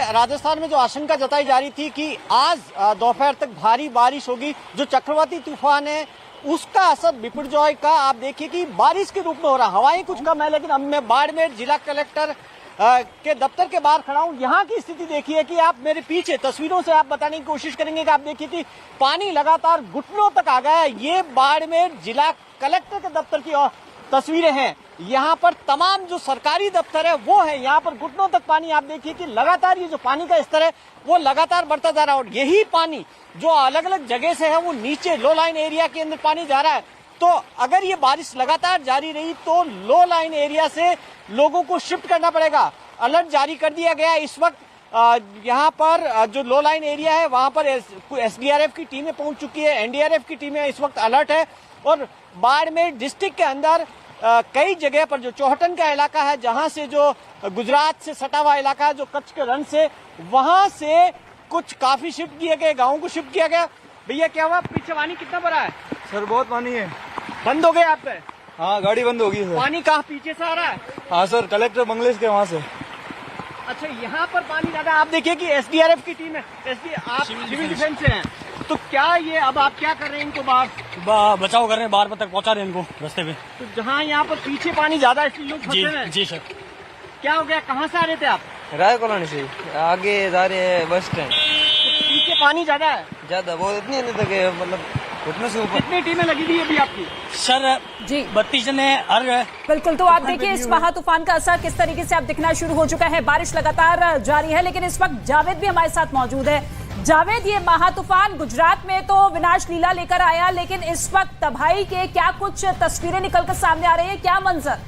राजस्थान में जो आशंका जताई जा रही थी कि आज दोपहर तक भारी बारिश होगी, जो चक्रवाती तूफान है उसका असर बिपरजॉय का आप देखिए कि बारिश के रूप में हो रहा। हवाएं कुछ कम है, लेकिन अब मैं बाड़मेर जिला कलेक्टर के दफ्तर के बाहर खड़ा हूं। यहाँ की स्थिति देखिए कि आप मेरे पीछे तस्वीरों से आप बताने की कोशिश करेंगे कि आप देखिए कि पानी लगातार घुटनों तक आ गया है। ये बाड़मेर जिला कलेक्टर के दफ्तर की तस्वीरें हैं। यहाँ पर तमाम जो सरकारी दफ्तर है वो है, यहाँ पर घुटनों तक पानी। आप देखिए कि लगातार ये जो पानी का स्तर है वो लगातार बढ़ता जा रहा है और यही पानी जो अलग अलग जगह से है वो नीचे लो लाइन एरिया के अंदर पानी जा रहा है। तो अगर ये बारिश लगातार जारी रही तो लो लाइन एरिया से लोगों को शिफ्ट करना पड़ेगा। अलर्ट जारी कर दिया गया है। इस वक्त यहाँ पर जो लो लाइन एरिया है वहां पर एसडीआरएफ की टीमें पहुंच चुकी है, एनडीआरएफ की टीमें इस वक्त अलर्ट है। और बाड़मेर डिस्ट्रिक्ट के अंदर कई जगह पर जो चौहटन का इलाका है, जहां से जो गुजरात से सटा हुआ इलाका है, जो कच्छ के रण से, वहां से कुछ काफी शिफ्ट किए गए, गाँव को शिफ्ट किया गया। भैया क्या हुआ, पीछे पानी कितना भरा है? सर बहुत पानी है। बंद हो गए आप पे? हाँ गाड़ी बंद होगी सर। पानी कहाँ पीछे से आ रहा है? हाँ सर, कलेक्टर बंगले के वहाँ से। अच्छा, यहाँ पर पानी ज्यादा। आप देखिए कि एसडीआरएफ की टीम है, आप सिविल डिफेंस से हैं, तो क्या ये अब आप क्या कर रहे हैं? इनको बाहर बचाव कर रहे हैं, बाहर तक पहुँचा रहे हैं इनको रास्ते पे। तो जहाँ यहाँ पर पीछे पानी ज्यादा है इसलिए लोग फंसे हुए हैं। जी सर। क्या हो गया, कहाँ से आ रहे थे आप? राय कॉलोनी से आगे जा रहे हैं बस स्टैंड। तो पीछे पानी ज्यादा है? ज्यादा बहुत इतनी तक है, मतलब घुटने से ऊपर। कितनी टीमें लगी हुई है अभी आपकी? सर जी 32 जने हर बिल्कुल। तो आप देखिए इस महा तूफान का असर किस तरीके से अब दिखना शुरू हो चुका है। बारिश लगातार जारी है, लेकिन इस वक्त जावेद भी हमारे साथ मौजूद है। जावेद, ये महा तूफान गुजरात में तो विनाश लीला लेकर आया, लेकिन इस वक्त तबाही के क्या कुछ तस्वीरें निकलकर सामने आ रही है, क्या मंजर?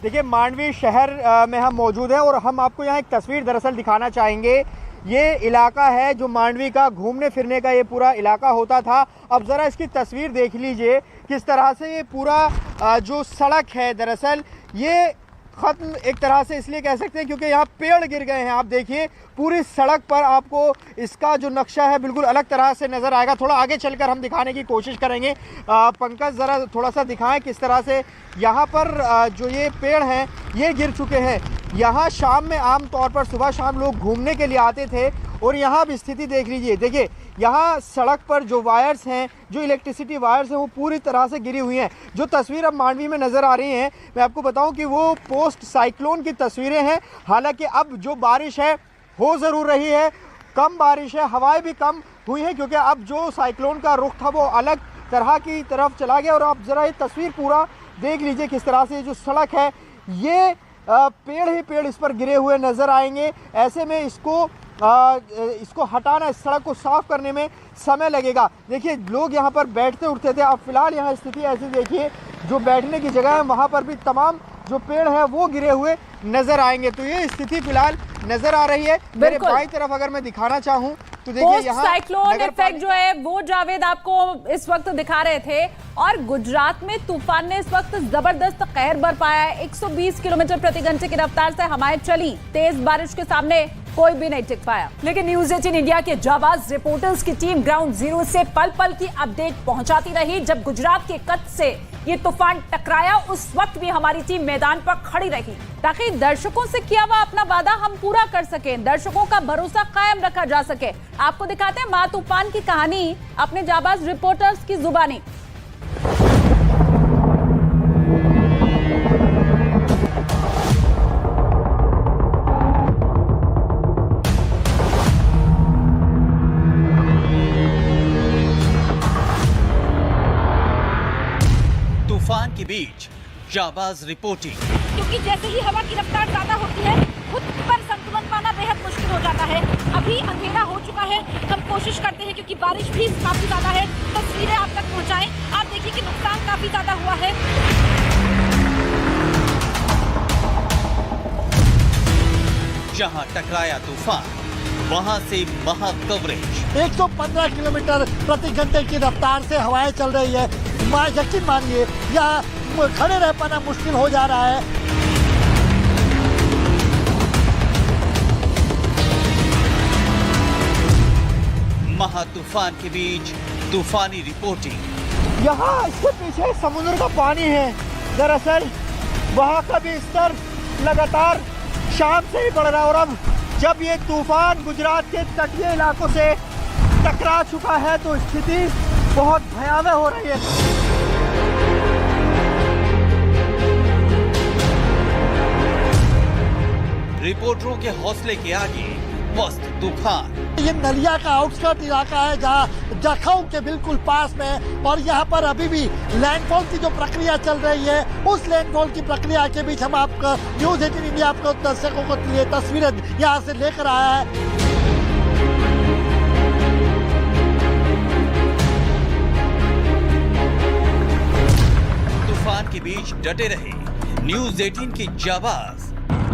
देखिए, मांडवी शहर में हम मौजूद हैं और हम आपको यहाँ एक तस्वीर दरअसल दिखाना चाहेंगे। ये इलाका है जो मांडवी का घूमने फिरने का ये पूरा इलाका होता था। अब ज़रा इसकी तस्वीर देख लीजिए किस तरह से ये पूरा जो सड़क है दरअसल ये ख़त्म एक तरह से इसलिए कह सकते हैं क्योंकि यहाँ पेड़ गिर गए हैं। आप देखिए पूरी सड़क पर आपको इसका जो नक्शा है बिल्कुल अलग तरह से नज़र आएगा। थोड़ा आगे चलकर हम दिखाने की कोशिश करेंगे। पंकज ज़रा थोड़ा सा दिखाएं किस तरह से यहाँ पर जो ये पेड़ हैं ये गिर चुके हैं। यहाँ शाम में आम तौर पर सुबह शाम लोग घूमने के लिए आते थे और यहाँ अब स्थिति देख लीजिए। देखिए यहाँ सड़क पर जो वायर्स हैं, जो इलेक्ट्रिसिटी वायर्स हैं वो पूरी तरह से गिरी हुई हैं। जो तस्वीर अब मांडवी में नज़र आ रही हैं मैं आपको बताऊं कि वो पोस्ट साइक्लोन की तस्वीरें हैं। हालांकि अब जो बारिश है हो ज़रूर रही है, कम बारिश है, हवाएं भी कम हुई हैं क्योंकि अब जो साइक्लोन का रुख था वो अलग तरह की तरफ चला गया। और आप ज़रा ये तस्वीर पूरा देख लीजिए किस तरह से जो सड़क है ये पेड़ ही पेड़ इस पर गिरे हुए नज़र आएंगे। ऐसे में इसको हटाना, इस सड़क को साफ करने में समय लगेगा। देखिए लोग यहाँ पर बैठते उठते थे, अब फिलहाल यहाँ स्थिति ऐसी देखिए जो बैठने की जगह है वहाँ पर भी तमाम जो पेड़ है वो गिरे हुए नजर आएंगे। तो ये स्थिति फिलहाल नजर आ रही है। मेरे बाईं तरफ अगर मैं दिखाना चाहूँ तो देखिए यहाँ साइक्लोन इफेक्ट जो है वो जावेद आपको इस वक्त दिखा रहे थे और गुजरात में तूफान ने इस वक्त जबरदस्त कहर बरपाया है। 120 किलोमीटर प्रति घंटे की रफ्तार से हवाएं चली। तेज बारिश के सामने कोई भी नहीं टिक पाया, लेकिन न्यूज 18 इंडिया के जाबाज रिपोर्टर्स की टीम ग्राउंड जीरो से पल पल की अपडेट पहुंचाती रही। जब गुजरात के कच्छ से ये तूफान टकराया उस वक्त भी हमारी टीम मैदान पर खड़ी रही ताकि दर्शकों से किया हुआ अपना वादा हम पूरा कर सकें, दर्शकों का भरोसा कायम रखा जा सके। आपको दिखाते हैं महा तूफान की कहानी अपने जाबाज रिपोर्टर्स की जुबानी। तूफान के बीच जाबाज रिपोर्टिंग। क्योंकि जैसे ही हवा की रफ्तार ज्यादा होती है खुद पर संतुलन पाना बेहद मुश्किल हो जाता है। अभी अंधेरा हो चुका है, हम कोशिश करते हैं क्योंकि बारिश भी काफी ज्यादा है तस्वीरें आप तक पहुंचाएं। आप देखिए कि नुकसान काफी ज्यादा हुआ है। जहां टकराया तूफान वहां से महा कवरेज। 115 किलोमीटर प्रति घंटे की रफ्तार से हवाएं चल रही है। यकीन मानिए यहाँ खड़े रह पाना मुश्किल हो जा रहा है। महा तूफान के बीच तूफानी रिपोर्टिंग। यहाँ इसके पीछे समुद्र का पानी है। दरअसल वहाँ का भी स्तर लगातार शाम से ही पड़ रहा है और अब जब ये तूफान गुजरात के तटीय इलाकों से टकरा चुका है तो स्थिति बहुत भयावह हो रही है। रिपोर्टरों के हौसले के आगे मस्त तूफान। ये नलिया का आउटस्कर्ट इलाका है जहाँ जखौ के बिल्कुल पास में, और यहाँ पर अभी भी लैंडफॉल की जो प्रक्रिया चल रही है उस लैंडफॉल की प्रक्रिया के बीच हम आपको न्यूज 18 इंडिया आपको दर्शकों को ये तस्वीरें यहाँ से लेकर आया है। तूफान के बीच डटे रहे न्यूज 18 की जाबाज।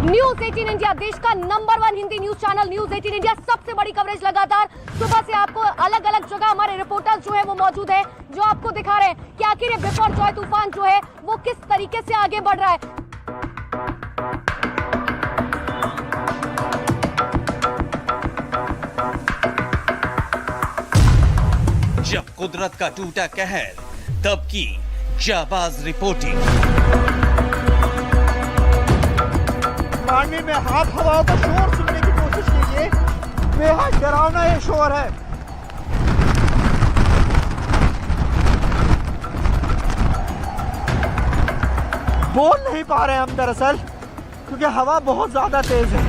न्यूज 18 इंडिया देश का number 1 Hindi news channel news 18 India सबसे बड़ी कवरेज लगातार सुबह से आपको अलग अलग जगह हमारे रिपोर्टर्स जो है वो मौजूद है, जो आपको दिखा रहे हैं कि आखिर ये बिपरजॉय तूफान जो है वो किस तरीके से आगे बढ़ रहा है। जब कुदरत का टूटा कहर तब की जाबाज रिपोर्टिंग। मांडवी में हाथ हवाओं का शोर सुनने की कोशिश कीजिए, बेहद डरावना ये शोर है। बोल नहीं पा रहे हम दरअसल क्योंकि हवा बहुत ज्यादा तेज है।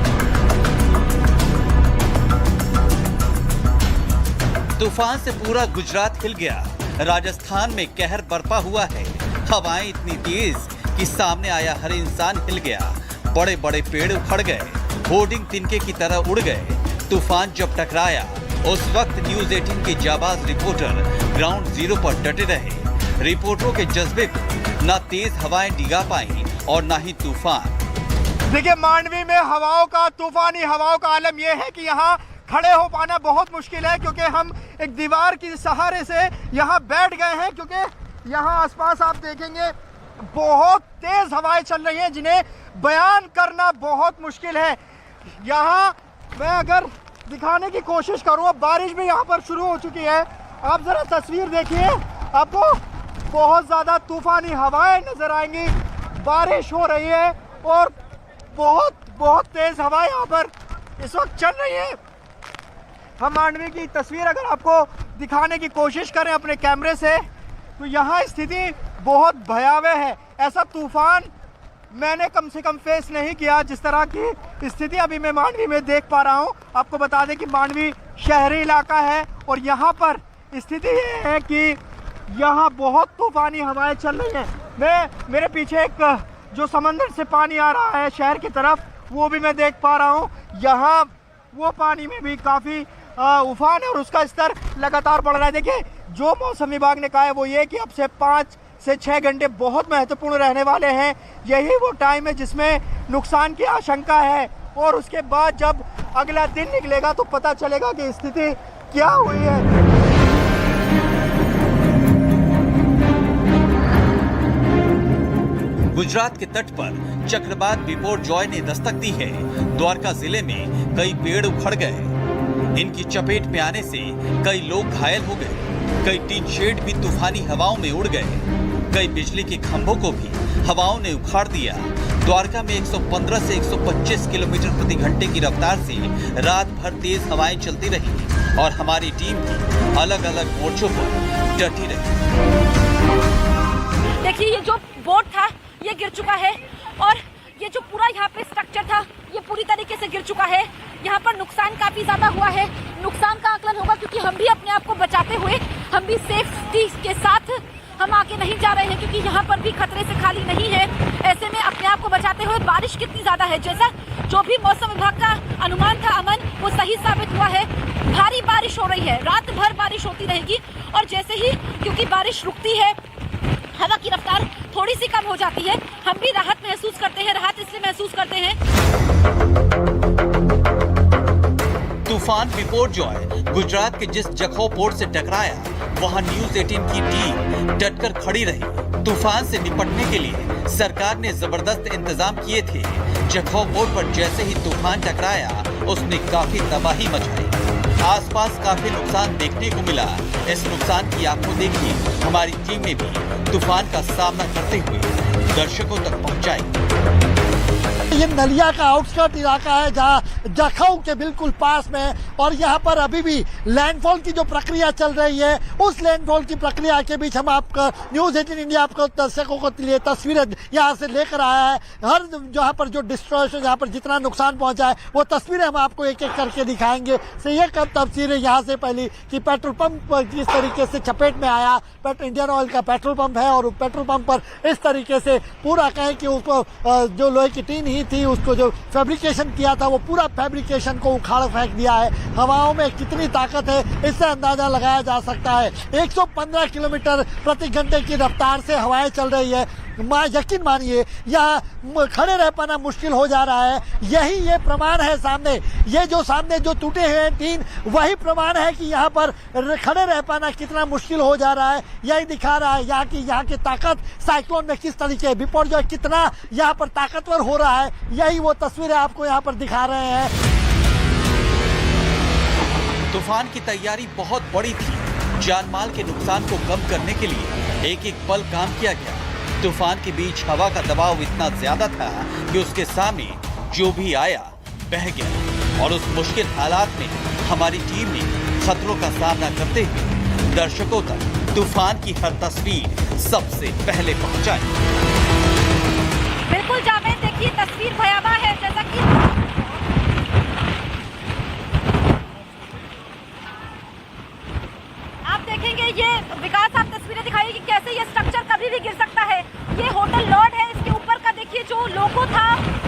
तूफान से पूरा गुजरात हिल गया, राजस्थान में कहर बरपा हुआ है। हवाएं इतनी तेज कि सामने आया हर इंसान हिल गया, बड़े बड़े पेड़ उखड़ गए, होर्डिंग तिनके की तरह उड़ गए। तूफान जब टकराया उस वक्त न्यूज 18 के जाबाज रिपोर्टर ग्राउंड जीरो पर डटे रहे। रिपोर्टरों के जज्बे को ना तेज हवाएं डिगा पाई और ना ही तूफान। देखिए मांडवी में हवाओं का, तूफानी हवाओं का आलम यह है कि यहाँ खड़े हो पाना बहुत मुश्किल है क्योंकि हम एक दीवार के सहारे से यहाँ बैठ गए हैं, क्योंकि यहाँ आसपास आप देखेंगे बहुत तेज हवाएं चल रही हैं जिन्हें बयान करना बहुत मुश्किल है। यहाँ मैं अगर दिखाने की कोशिश करूँ, बारिश भी यहाँ पर शुरू हो चुकी है। आप जरा तस्वीर देखिए, आपको बहुत ज़्यादा तूफानी हवाएं नजर आएंगी, बारिश हो रही है और बहुत तेज हवाएं यहाँ पर इस वक्त चल रही है। हम मांडवी की तस्वीर अगर आपको दिखाने की कोशिश करें अपने कैमरे से तो यहाँ स्थिति बहुत भयावह है। ऐसा तूफान मैंने कम से कम फेस नहीं किया जिस तरह की स्थिति अभी मैं मांडवी में देख पा रहा हूँ। आपको बता दें कि मांडवी शहरी इलाका है और यहाँ पर स्थिति ये है कि यहाँ बहुत तूफानी हवाएं चल रही हैं। मेरे पीछे एक जो समंदर से पानी आ रहा है शहर की तरफ, वो भी मैं देख पा रहा हूँ। यहाँ वो पानी में भी काफ़ी उफान है और उसका स्तर लगातार बढ़ रहा है। देखिए जो मौसम विभाग ने कहा है वो ये कि अब से 5 से 6 घंटे बहुत महत्वपूर्ण रहने वाले हैं। यही वो टाइम है जिसमें नुकसान की आशंका है और उसके बाद जब अगला दिन निकलेगा तो पता चलेगा कि स्थिति क्या हुई है। गुजरात के तट पर चक्रवात बिपरजॉय ने दस्तक दी है। द्वारका जिले में कई पेड़ उखड़ गए, इनकी चपेट में आने से कई लोग घायल हो गए, कई टीन शेड भी तूफानी हवाओं में उड़ गए, कई बिजली के खंभों को भी हवाओं ने उखाड़ दिया। द्वारका में 115 से 125 किलोमीटर प्रति घंटे की रफ्तार से रात भर तेज हवाएं चलती रही और हमारी टीम भी अलग अलग मोर्चों पर डटी रही। देखिए ये जो बोट था ये गिर चुका है और ये जो पूरा यहाँ पे स्ट्रक्चर था ये पूरी तरीके से गिर चुका है। यहाँ पर नुकसान काफी ज्यादा हुआ है। नुकसान का आकलन होगा क्योंकि हम भी अपने आप को बचाते हुए हम भी सेफ्टी के साथ हम आगे नहीं जा रहे हैं क्योंकि यहाँ पर भी खतरे से खाली नहीं है। ऐसे में अपने आप को बचाते हुए बारिश कितनी ज्यादा है, जैसा जो भी मौसम विभाग का अनुमान था अमन, वो सही साबित हुआ है। भारी बारिश हो रही है, रात भर बारिश होती रहेगी और जैसे ही क्योंकि बारिश रुकती है हवा की रफ्तार थोड़ी सी कम हो जाती है, हम भी राहत महसूस करते हैं। राहत इसलिए महसूस करते हैं, तूफान बिपरजॉय गुजरात के जिस जखौ पोर्ट से टकराया वहां न्यूज 18 की टीम डटकर खड़ी रही। तूफान से निपटने के लिए सरकार ने जबरदस्त इंतजाम किए थे। जखौ पोर्ट पर जैसे ही तूफान टकराया उसने काफी तबाही मचाई, आसपास काफी नुकसान देखने को मिला। इस नुकसान की आपको देखी हमारी टीम ने भी तूफान का सामना करते हुए दर्शकों तक पहुंचाई। ये नलिया का आउटस्कर्ट इलाका है जहां जखौ के बिल्कुल पास में, और यहाँ पर अभी भी लैंडफॉल की जो प्रक्रिया चल रही है उस लैंडफॉल की प्रक्रिया के बीच हम आपका न्यूज 18 इंडिया आपको दर्शकों को लिए तस्वीरें यहाँ से लेकर आया है। हर जहाँ पर जो डिस्ट्रॉयशन, जहाँ पर जितना नुकसान पहुंचा है वो तस्वीरें हम आपको एक एक करके दिखाएंगे। से ये कब तस्वीरें यहाँ से पहली कि पेट्रोल पंप जिस तरीके से चपेट में आया, इंडियन ऑयल का पेट्रोल पंप है और पेट्रोल पंप पर इस तरीके से पूरा कहें कि उसको जो लोहे की टीन ही थी उसको जो फैब्रिकेशन किया था वो पूरा फैब्रिकेशन को उखाड़ फेंक दिया है। हवाओं में कितनी ताकत है इससे अंदाजा लगाया जा सकता है। 115 किलोमीटर प्रति घंटे की रफ्तार से हवाएं चल रही है। यकीन मानिए यहाँ खड़े रह पाना मुश्किल हो जा रहा है। यही ये प्रमाण है सामने, ये जो सामने जो टूटे हुए हैं टीन, वही प्रमाण है कि यहाँ पर खड़े रह पाना कितना मुश्किल हो जा रहा है। यही दिखा रहा है यहाँ की ताकत साइक्लोन में किस तरीके बिपोरजॉय कितना यहाँ पर ताकतवर हो रहा है। यही वो तस्वीरें आपको यहाँ पर दिखा रहे हैं। तूफान की तैयारी बहुत बड़ी थी। जान माल के नुकसान को कम करने के लिए एक एक पल काम किया गया। तूफान के बीच हवा का दबाव इतना ज्यादा था कि उसके सामने जो भी आया बह गया, और उस मुश्किल हालात में हमारी टीम ने खतरों का सामना करते हुए दर्शकों तक तूफान की हर तस्वीर सबसे पहले पहुंचाई। बिल्कुल जावेद, देखिए तस्वीर भयावह है। जैसा कि आप देखेंगे, ये विकास आप तस्वीरें दिखाइए कि कैसे ये स्ट्रक्चर कभी भी गिर सकता है। ये होटल लॉर्ड है, इसके ऊपर का देखिए जो लोगो था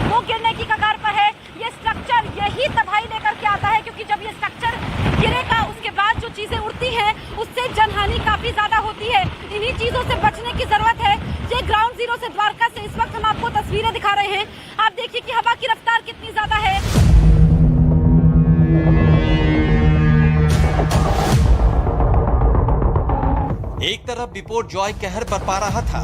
वो गिरने की कगार पर है। ये स्ट्रक्चर यही तबाही लेकर के आता है, क्योंकि जब ये स्ट्रक्चर गिरेगा उसके बाद जो चीजें उड़ती हैं उससे जनहानि काफी ज्यादा होती है। इन्हीं चीजों से बचने की जरूरत है। ये ग्राउंड जीरो से द्वारका से इस वक्त हम आपको तस्वीरें दिखा रहे हैं। आप देखिए कि हवा की रफ्तार कितनी ज्यादा है। एक तरफ बिपोरजॉय कहर बरपा रहा था,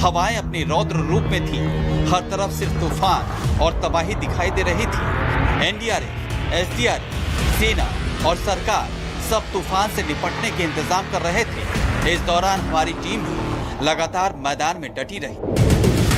हवाएं अपने रौद्र रूप में थी। हर तरफ सिर्फ तूफान और तबाही दिखाई दे रही थी। एनडीआरएफ, एसडीआरएफ, सेना और सरकार सब तूफान से निपटने के इंतजाम कर रहे थे। इस दौरान हमारी टीम भी लगातार मैदान में डटी रही।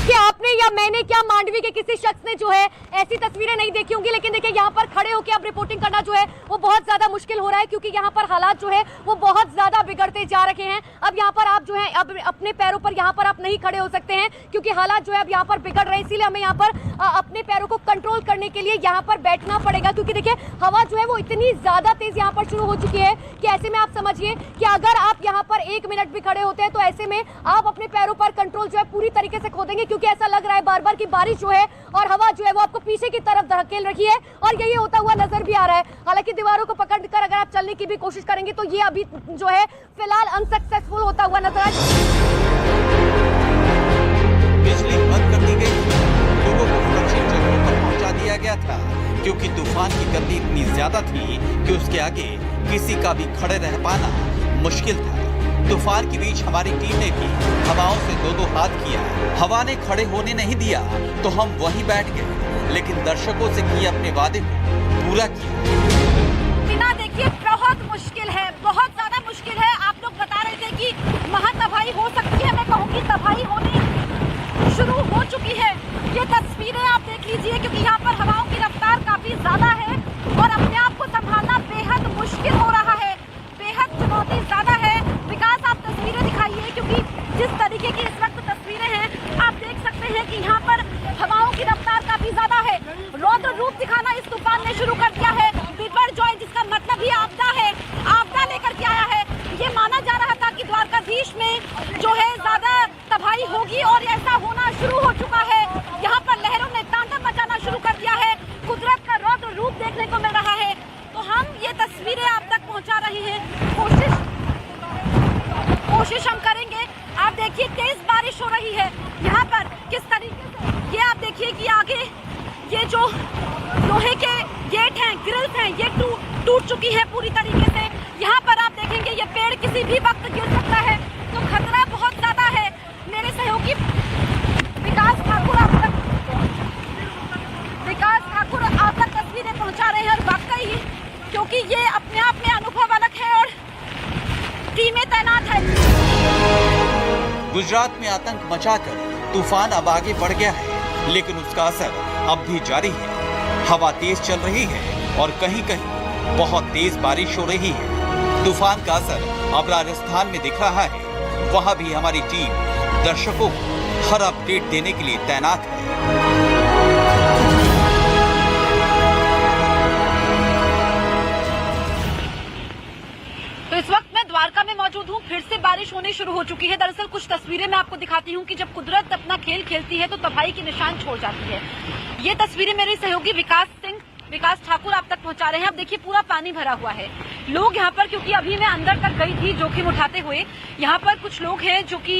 क्या आपने या मैंने क्या मांडवी के किसी शख्स ने जो है ऐसी तस्वीरें नहीं देखी होंगी, लेकिन देखिए यहाँ पर खड़े होकर अब रिपोर्टिंग करना जो है वो बहुत ज्यादा मुश्किल हो रहा है, क्योंकि यहाँ पर हालात जो है वो बहुत ज्यादा बिगड़ते जा रखे हैं। अब यहाँ पर आप जो है अब अपने पैरों पर यहाँ पर आप नहीं खड़े हो सकते हैं, क्योंकि हालात जो है अब यहाँ पर बिगड़ रहे हैं। इसीलिए हमें यहाँ पर अपने पैरों को कंट्रोल करने के लिए यहाँ पर बैठना पड़ेगा, क्योंकि देखिए हवा जो है वो इतनी ज्यादा तेज यहाँ पर शुरू हो चुकी है कि ऐसे में आप समझिए कि अगर आप यहाँ पर 1 मिनट भी खड़े होते हैं तो ऐसे में आप अपने पैरों पर कंट्रोल जो है पूरी तरीके से खो देंगे, क्योंकि ऐसा लग रहा है बार बार की बारिश जो है और हवा जो है वो आपको पीछे की तरफ धकेल रही है, और यही होता हुआ नजर भी आ रहा है। हालांकि दीवारों को पकड़कर अगर आप चलने की भी कोशिश करेंगे तो ये अभी जो है फिलहाल अनसक्सेसफुल होता हुआ नजर आ रहा है। बिजली बंद कर दी गई, लोगों को सुरक्षित जगहों पर पहुंचा दिया गया था, क्योंकि तूफान की गति इतनी ज्यादा थी कि उसके आगे किसी का भी खड़े रह पाना मुश्किल था। तूफान के बीच हमारी टीम ने भी हवाओं से दो हाथ किया। हवा ने खड़े होने नहीं दिया तो हम वहीं बैठ गए, लेकिन दर्शकों से किए अपने वादे को पूरा किया। बिना देखिए बहुत मुश्किल है, बहुत ज्यादा मुश्किल है। आप लोग बता रहे थे कि महातबाही हो सकती है, मैं कहूँगी तबाही होने शुरू हो चुकी है। ये तस्वीरें आप देख लीजिए, क्योंकि यहाँ पर हवाओं की रफ्तार काफी ज्यादा है और अपने आप को संभालना बेहद मुश्किल हो रहा है, बेहद चुनौती ज्यादा है। विकास आप तस्वीरें दिखाइए, क्योंकि जिस तरीके की इस वक्त तस्वीरें हैं आप देख सकते हैं कि यहाँ पर हवाओं की रफ्तार काफी ज्यादा है। रौद्र रूप दिखाना इस तूफान ने शुरू कर दिया है। बिपरजॉय, जिसका मतलब ही आपदा है, आपदा लेकर के आया है। ये माना जा रहा था कि द्वारकाधीश में जो है ज्यादा तबाही होगी और ऐसा होना शुरू हो चुका है। यहाँ पर लहरों ने तांडव मचाना शुरू कर दिया है। कुदरत का रौद्र रूप देखने को मिल रहा है। तो हम ये तस्वीरें आप तक पहुँचा रहे हैं। कोशिश हम करेंगे। आप देखिए तेज बारिश हो रही है यहाँ पर किस तरीके से। ये आप देखिए कि आगे ये जो लोहे के गेट हैं, ग्रिल्स हैं, ये टूट चुकी है पूरी तरीके से। यहाँ पर आप देखेंगे ये पेड़ किसी भी वक्त गिर सकता है, तो खतरा बहुत ज्यादा है। मेरे सहयोगी विकास ठाकुर आप तक तस्वीरें पहुँचा रहे हैं। और वाकई क्योंकि ये अपने आप में अनुभव अलग है और टीमें तैनात है। गुजरात में आतंक मचाकर तूफान अब आगे बढ़ गया है, लेकिन उसका का असर अब भी जारी है। हवा तेज चल रही है और कहीं कहीं बहुत तेज बारिश हो रही है। तूफान का असर अब राजस्थान में दिख रहा है। वहां भी हमारी टीम दर्शकों को हर अपडेट देने के लिए तैनात है। तो इस वक्त मैं द्वारका में मौजूद हूँ। फिर से बारिश होनी शुरू हो चुकी है। दरअसल कुछ तस्वीरें मैं आपको दिखाती हूँ कि जब कुदरत अपना खेल खेलती है तो तबाही के निशान छोड़ जाती है। ये तस्वीरें मेरे सहयोगी विकास ठाकुर आप तक पहुंचा रहे हैं। अब देखिए पूरा पानी भरा हुआ है। लोग यहाँ पर, क्योंकि अभी मैं अंदर तक गई थी जोखिम उठाते हुए, यहाँ पर कुछ लोग हैं जो कि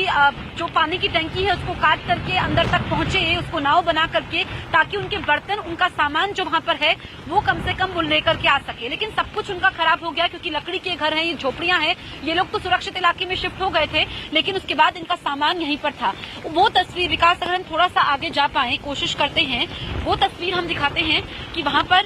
जो पानी की टंकी है उसको काट करके अंदर तक पहुंचे, उसको नाव बना करके, ताकि उनके बर्तन, उनका सामान जो वहाँ पर है वो कम से कम वो लेकर के आ सके। लेकिन सब कुछ उनका खराब हो गया, क्योंकि लकड़ी के घर हैं, ये झोपड़ियां हैं। ये लोग तो सुरक्षित इलाके में शिफ्ट हो गए थे, लेकिन उसके बाद इनका सामान यहीं पर था। वो तस्वीर विकास, अगर हम थोड़ा सा आगे जा पाए, कोशिश करते हैं, वो तस्वीर हम दिखाते हैं कि वहाँ पर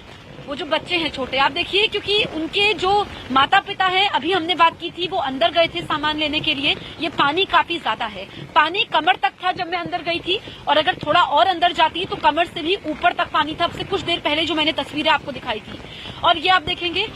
वो जो बच्चे हैं छोटे, आप देखिए, क्योंकि उनके जो माता पिता हैं, अभी हमने बात की थी, वो अंदर गए थे सामान लेने के लिए। ये पानी काफी ज्यादा है। पानी कमर तक था जब मैं अंदर गई थी, और अगर थोड़ा और अंदर जाती तो कमर से भी ऊपर तक पानी था। अब से कुछ देर पहले जो मैंने तस्वीरें आपको दिखाई थी। और ये आप देखेंगे